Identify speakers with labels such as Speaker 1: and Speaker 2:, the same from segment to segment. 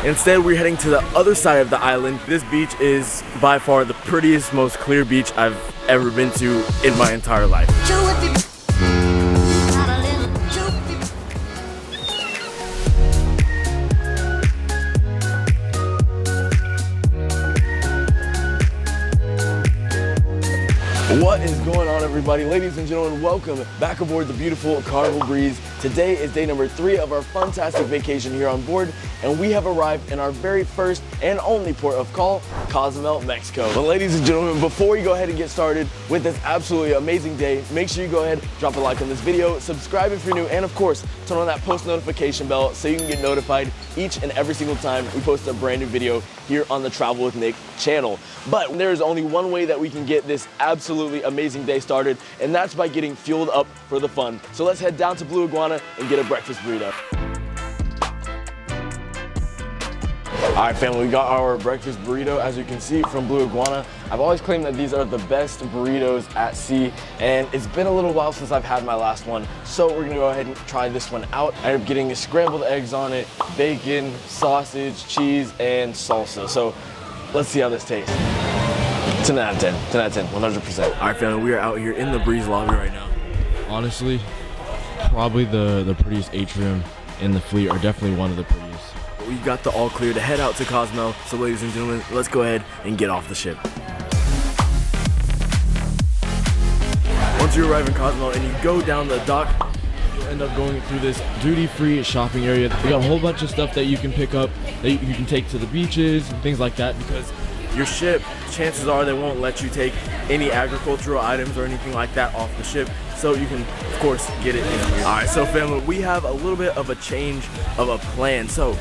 Speaker 1: Instead, we're heading to the other side of the island. This beach is by far the prettiest, most clear beach I've ever been to in my entire life. What is going on, everybody? Ladies and gentlemen, welcome back aboard the beautiful Carnival breeze. Today is day number 3 of our fantastic vacation here on board, and we have arrived in our very first and only port of call, Cozumel, Mexico. But ladies and gentlemen, before we go ahead and get started with this absolutely amazing day, make sure you go ahead, drop a like on this video, subscribe if you're new, and of course, turn on that post notification bell so you can get notified each and every single time we post a brand new video here on the Travel with Nick channel. But there is only one way that we can get this absolutely amazing day started, and that's by getting fueled up for the fun. So let's head down to Blue Iguana and get a breakfast burrito. All right, family, we got our breakfast burrito, as you can see, from Blue Iguana. I've always claimed that these are the best burritos at sea, and it's been a little while since I've had my last one. So we're gonna go ahead and try this one out. I ended up getting scrambled eggs on it, bacon, sausage, cheese, and salsa. So let's see how this tastes. 10 out of 10, 10 out of 10, 100%. All right, family, we are out here in the breeze lobby right now.
Speaker 2: Honestly, probably the prettiest atrium in the fleet, or definitely one of the prettiest.
Speaker 1: We got the all clear to head out to Cosmo. So ladies and gentlemen, let's go ahead and get off the ship. Once you arrive in Cosmo and you go down the dock, you'll end up going through this duty-free shopping area. We got a whole bunch of stuff that you can pick up that you can take to the beaches and things like that, because your ship, chances are they won't let you take any agricultural items or anything like that off the ship. So you can, of course, get it in here. All right, so family, we have a little bit of a change of a plan. So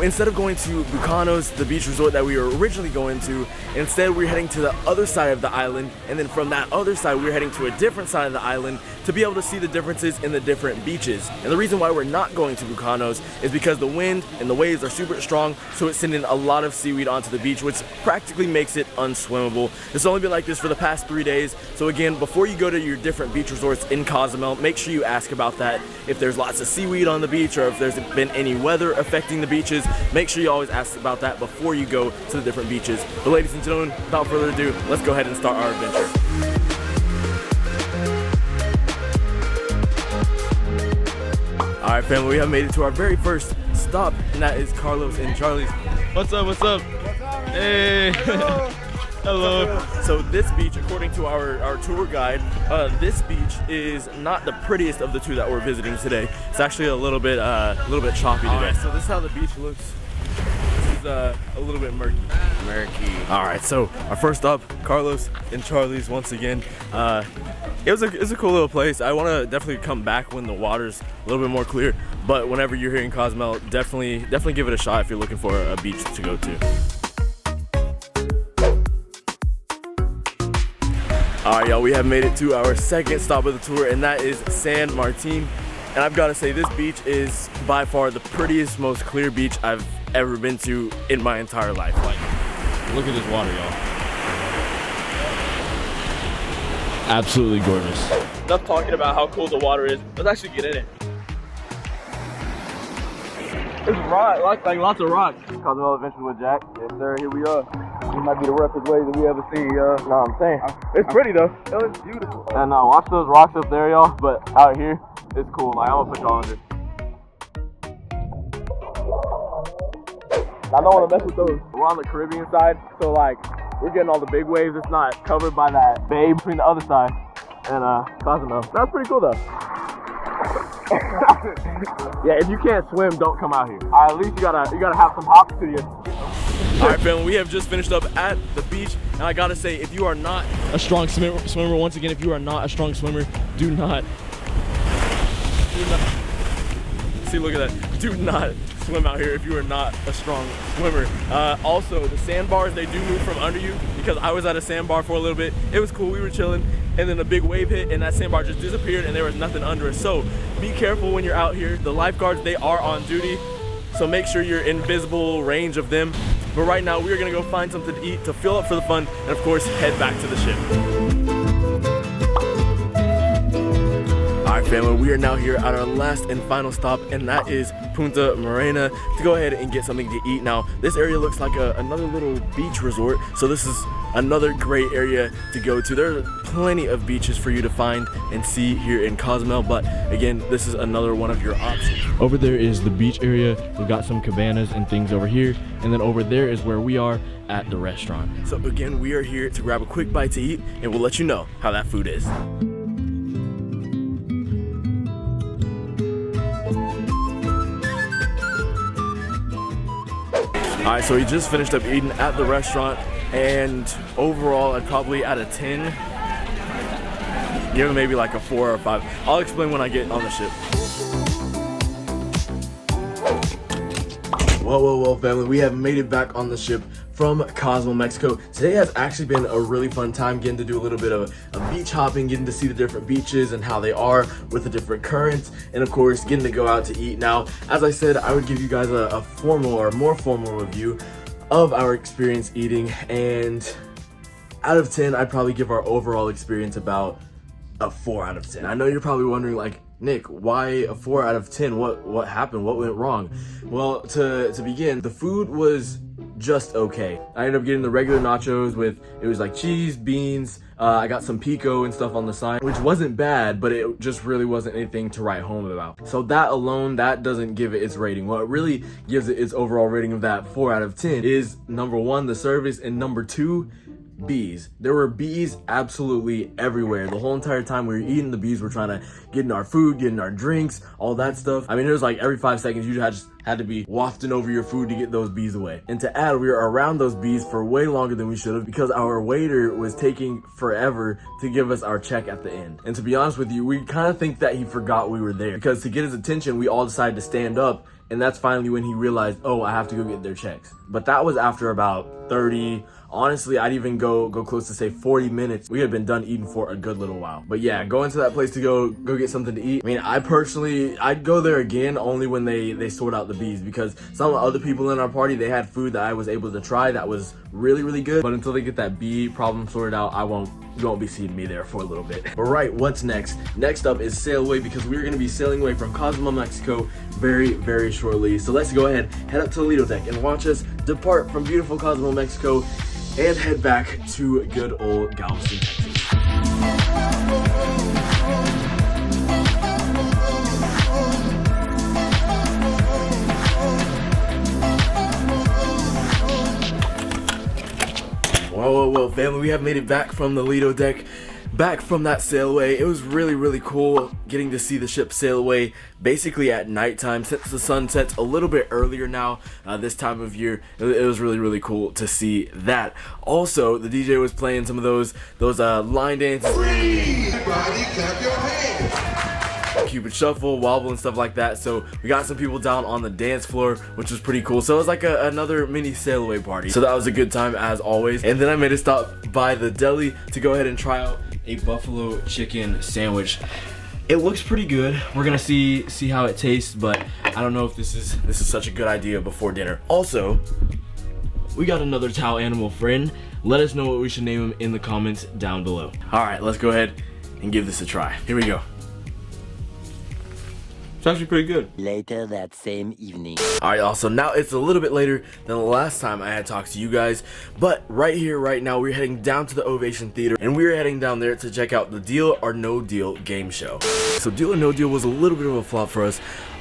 Speaker 1: instead of going to Bucanos, the beach resort that we were originally going to, instead we're heading to the other side of the island, and then from that other side we're heading to a different side of the island to be able to see the differences in the different beaches. And the reason why we're not going to Bucanos is because the wind and the waves are super strong, so it's sending a lot of seaweed onto the beach, which practically makes it unswimmable. It's only been like this for the past 3 days, so again, before you go to your different beach resorts in Cozumel, make sure you ask about that. If there's lots of seaweed on the beach, or if there's been any weather affecting the beaches, make sure you always ask about that before you go to the different beaches. But ladies and gentlemen, without further ado, let's go ahead and start our adventure. All right, family, we have made it to our very first stop, and that is Carlos and Charlie's.
Speaker 2: What's up? What's up? Hey. Hello.
Speaker 1: So this beach, according to our tour guide, this beach is not the prettiest of the two that we're visiting today. It's actually a little bit choppy today. All right, so this is how the beach looks. This is a little bit murky. All right, so our first stop, Carlos and Charlie's once again. It was a cool little place. I want to definitely come back when the water's a little bit more clear. But whenever you're here in Cozumel, definitely give it a shot if you're looking for a beach to go to. All right, y'all, we have made it to our second stop of the tour, and that is San Martin. And I've got to say, this beach is by far the prettiest, most clear beach I've ever been to in my entire life. Like,
Speaker 2: Look at this water, y'all. Absolutely gorgeous.
Speaker 1: Enough talking about how cool the water is. Let's actually get in it. There's rock, like lots of rocks. Cozumel Adventure with Jack. Yes, sir. Here we are. It might be the roughest waves that we ever see. No, I'm saying it's pretty though. It looks beautiful. And watch those rocks up there, y'all. But out here, it's cool. Like, I'm gonna put y'all under. I don't want to mess with those. We're on the Caribbean side, so like we're getting all the big waves. It's not covered by that bay between the other side and Cozumel. That's pretty cool though. Yeah, if you can't swim, don't come out here. All right, at least you gotta have some hops to you. All right, family, we have just finished up at the beach, and I gotta say, if you are not
Speaker 2: A strong swimmer, once again, if you are not a strong swimmer, do not.
Speaker 1: See, look at that. Do not swim out here if you are not a strong swimmer. Also, the sandbars, they do move from under you, because I was at a sandbar for a little bit. It was cool, we were chilling, and then a big wave hit and that sandbar just disappeared and there was nothing under it. So be careful when you're out here. The lifeguards, they are on duty, so make sure you're in visible range of them. But right now, we are gonna go find something to eat to fill up for the fun, and of course, head back to the ship. All right, family, we are now here at our last and final stop, and that is Puna Marina to go ahead and get something to eat. Now, this area looks like another little beach resort, so this is another great area to go to. There are plenty of beaches for you to find and see here in Cozumel, but again, this is another one of your options.
Speaker 2: Over there is the beach area. We've got some cabanas and things over here, and then over there is where we are at the restaurant.
Speaker 1: So again, we are here to grab a quick bite to eat, and we'll let you know how that food is. All right, so we just finished up eating at the restaurant, and overall, I'd probably out of 10, give it maybe like a 4 or 5. I'll explain when I get on the ship. Whoa, family, we have made it back on the ship from Cosmo, Mexico. Today has actually been a really fun time getting to do a little bit of beach hopping, getting to see the different beaches and how they are with the different currents, and of course, getting to go out to eat. Now, as I said, I would give you guys a formal or more formal review of our experience eating, and out of 10, I'd probably give our overall experience about a 4 out of 10. I know you're probably wondering, like, Nick, why a 4 out of 10? What happened? What went wrong? Well, to begin, the food was just okay. I ended up getting the regular nachos with, it was like cheese, beans, I got some pico and stuff on the side, which wasn't bad, but it just really wasn't anything to write home about. So that alone, that doesn't give it its rating. What really gives it its overall rating of that 4 out of 10 is number 1, the service, and number 2, bees. There were bees absolutely everywhere. The whole entire time we were eating, the bees were trying to get in our food, get in our drinks, all that stuff. I mean, it was like every 5 seconds you just had to be wafting over your food to get those bees away. And to add, we were around those bees for way longer than we should have because our waiter was taking forever to give us our check at the end. And to be honest with you, we kind of think that he forgot we were there, because to get his attention, we all decided to stand up, and that's finally when he realized, oh, I have to go get their checks. But that was after about 30, honestly, I'd even go close to say 40 minutes. We had been done eating for a good little while. But yeah, going to that place to go get something to eat. I mean, I'd go there again only when they sort out the bees, because some other people in our party, they had food that I was able to try that was really, really good. But until they get that bee problem sorted out, you won't be seeing me there for a little bit. But right, what's next? Next up is sail away, because we're gonna be sailing away from Cozumel, Mexico very, very shortly. So let's go ahead, head up to the Lido deck and watch us depart from beautiful Cozumel, Mexico, and head back to good old Galveston, Texas. Whoa, family, we have made it back from the Lido deck, back from that sail away. It was really, really cool getting to see the ship sail away basically at nighttime, since the sun sets a little bit earlier now this time of year. It was really, really cool to see that. Also, the DJ was playing some of those line dances.
Speaker 3: Everybody clap your hands.
Speaker 1: Cupid shuffle, wobble, and stuff like that. So we got some people down on the dance floor, which was pretty cool. So it was like another mini sail away party. So that was a good time as always. And then I made a stop by the deli to go ahead and try out a buffalo chicken sandwich. It looks pretty good. We're gonna see how it tastes, but I don't know if this is such a good idea before dinner. Also, we got another towel animal friend. Let us know what we should name him in the comments down below. All right, let's go ahead and give this a try. Here we go. It's actually pretty good.
Speaker 4: Later that same evening.
Speaker 1: Alright, also now it's a little bit later than the last time I had talked to you guys, but right here, right now, we're heading down to the Ovation Theater, and we're heading down there to check out the Deal or No Deal game show. So Deal or No Deal was a little bit of a flop for us,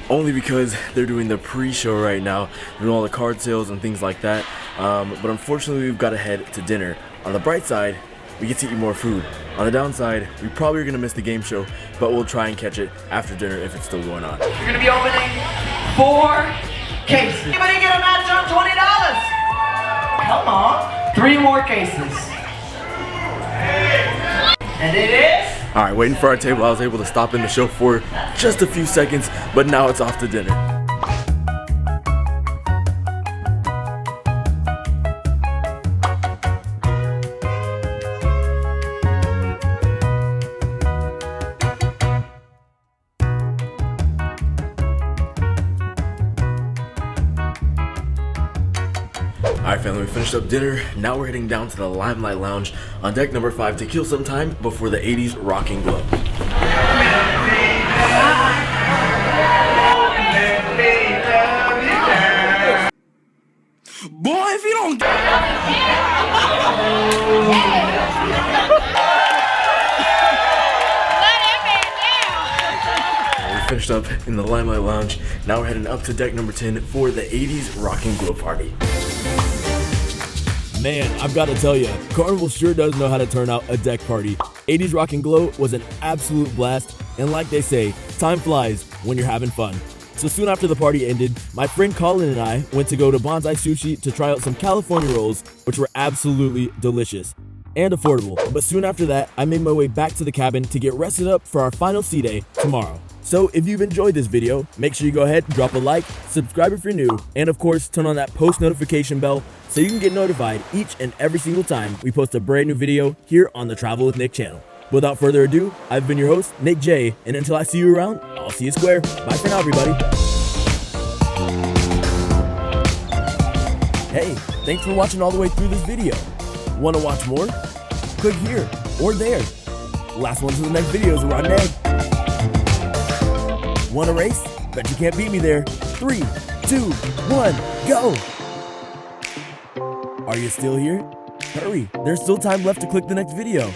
Speaker 1: only because they're doing the pre-show right now, doing all the card sales and things like that, but unfortunately we've got to head to dinner. On the bright side, we get to eat more food. On the downside, we probably are gonna miss the game show, but we'll try and catch it after dinner if it's still going on.
Speaker 5: You're gonna be opening 4 cases. Anybody get a match on $20? Come on. 3 more cases. And it is?
Speaker 1: All right, waiting for our table. I was able to stop in the show for just a few seconds, but now it's off to dinner. Alright family, we finished up dinner. Now we're heading down to the Limelight Lounge on deck number 5 to kill some time before the 80s rocking glow.
Speaker 5: Let me
Speaker 3: Boy, if you don't
Speaker 1: We finished up in the Limelight Lounge. Now we're heading up to deck number 10 for the 80s Rock and Glow Party.
Speaker 2: Man, I've got to tell you, Carnival sure does know how to turn out a deck party. 80s Rock and Glow was an absolute blast, and like they say, time flies when you're having fun. So soon after the party ended, my friend Colin and I went to go to Bonsai Sushi to try out some California rolls, which were absolutely delicious and affordable. But soon after that, I made my way back to the cabin to get rested up for our final sea day tomorrow. So if you've enjoyed this video, make sure you go ahead and drop a like, subscribe if you're new, and of course turn on that post notification bell so you can get notified each and every single time we post a brand new video here on the Travel with Nick channel. Without further ado, I've been your host, Nick J, and until I see you around, I'll see you square. Bye for now, everybody. Hey, thanks for watching all the way through this video. Want to watch more? Click here or there. Last one to the next video is around egg. Want a race? Bet you can't beat me there. 3, 2, 1, go! Are you still here? Hurry, there's still time left to click the next video.